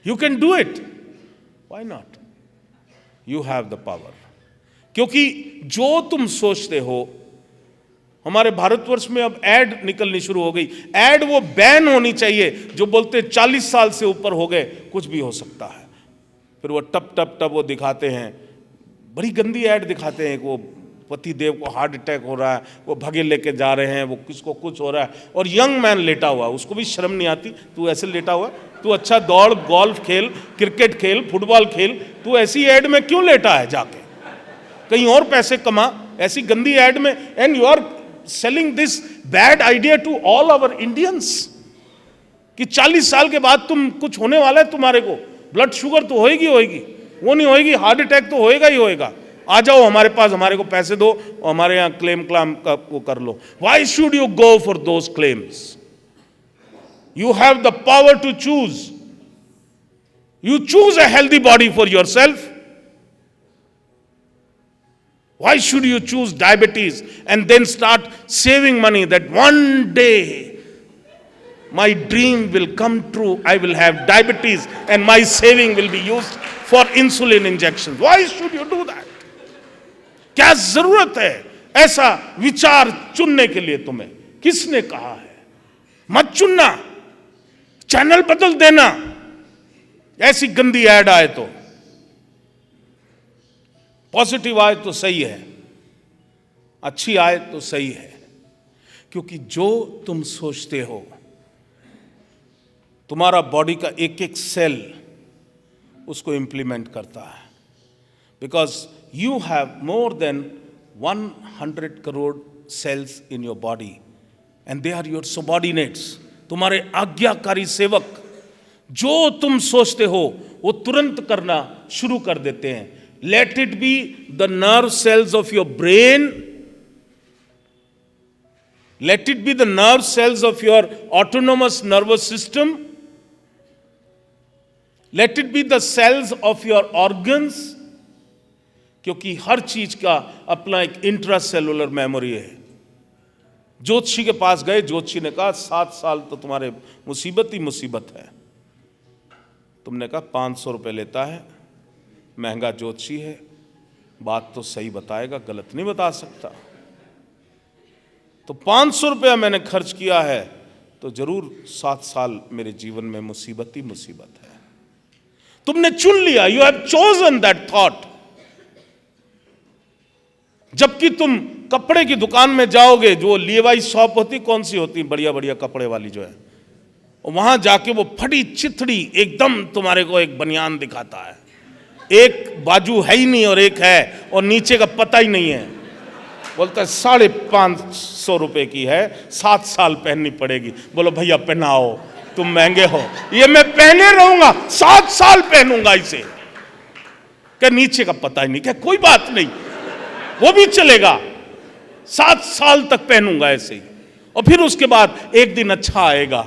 You can do it, why not? You have the power. क्योंकि जो तुम सोचते हो, हमारे भारतवर्ष में अब एड निकलनी शुरू हो गई। एड वो बैन होनी चाहिए जो बोलते 40 साल से ऊपर हो गए कुछ भी हो सकता है। फिर वो टप टप टप वो दिखाते हैं, बड़ी गंदी एड दिखाते हैं। वो पति देव को हार्ट अटैक हो रहा है, वो भगे लेके जा रहे हैं, वो किसको कुछ हो रहा है, और यंग मैन लेटा हुआ है, उसको भी शर्म नहीं आती। तू ऐसे लेटा हुआ है, तू अच्छा दौड़, गोल्फ खेल, क्रिकेट खेल, फुटबॉल खेल, तू ऐसी एड में क्यों लेटा है? जाके कहीं और पैसे कमा, ऐसी गंदी एड में। And you are selling this bad idea to all our Indians कि 40 साल के बाद तुम कुछ होने वाला है तुम्हारे को। ब्लड शुगर तो होएगी होएगी, वो नहीं होएगी, हार्ट अटैक तो होएगा ही होएगा। आ जाओ हमारे पास, हमारे को पैसे दो और हमारे यहाँ क्लेम क्लाम का वो कर लो। Why should you go for those claims? You have the power to choose. You choose a healthy body for yourself. Why should you choose diabetes and then start saving money that one day my dream will come true, I will have diabetes and my saving will be used for insulin injections? Why should you do that? क्या जरूरत है ऐसा विचार चुनने के लिए? तुम्हें किसने कहा है? मत चुनना, चैनल बदल देना ऐसी गंदी ऐड आए तो। पॉजिटिव आए तो सही है, अच्छी आए तो सही है। क्योंकि जो तुम सोचते हो, तुम्हारा बॉडी का एक एक सेल उसको इंप्लीमेंट करता है। Because you have more than 100 crore cells in your body and they are your subordinates, तुम्हारे आज्ञाकारी सेवक। जो तुम सोचते हो वो तुरंत करना शुरू कर देते हैं। Let it be the nerve cells of your brain. Let it be the nerve cells of your autonomous nervous system. Let it be the cells of your organs. क्योंकि हर चीज का अपना एक इंट्रासेलुलर मेमोरी है। ज्योतिषी के पास गए, ज्योतिषी ने कहा 7 साल तो तुम्हारे मुसीबत ही मुसीबत है। तुमने कहा 500 रुपये लेता है, महंगा ज्योतिषी है, बात तो सही बताएगा, गलत नहीं बता सकता। तो 500 रुपया मैंने खर्च किया है तो जरूर 7 साल मेरे जीवन में मुसीबत ही मुसीबत है। तुमने चुन लिया, you have chosen that thought. जबकि तुम कपड़े की दुकान में जाओगे, जो लीवाई शॉप होती, कौन सी होती, बढ़िया बढ़िया कपड़े वाली जो है, वहां जाके वो फटी चिथड़ी एकदम तुम्हारे को एक बनियान दिखाता है, एक बाजू है ही नहीं और एक है और नीचे का पता ही नहीं है। बोलता है 550 रुपए की है, 7 साल पहननी पड़ेगी। बोलो भैया पहनाओ, तुम महंगे हो, ये मैं पहने रहूंगा, 7 साल पहनूंगा इसे। क्या नीचे का पता ही नहीं? क्या कोई बात नहीं, वो भी चलेगा, 7 साल तक पहनूंगा ऐसे ही। और फिर उसके बाद एक दिन अच्छा आएगा,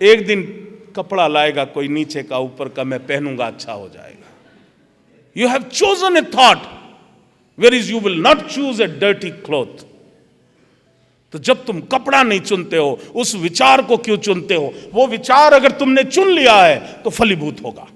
एक दिन कपड़ा लाएगा कोई नीचे का ऊपर का, मैं पहनूंगा, अच्छा हो जाएगा। You have chosen a thought, whereas you will not choose a dirty cloth. तो जब तुम कपड़ा नहीं चुनते हो, उस विचार को क्यों चुनते हो? वो विचार अगर तुमने चुन लिया है तो फलीभूत होगा।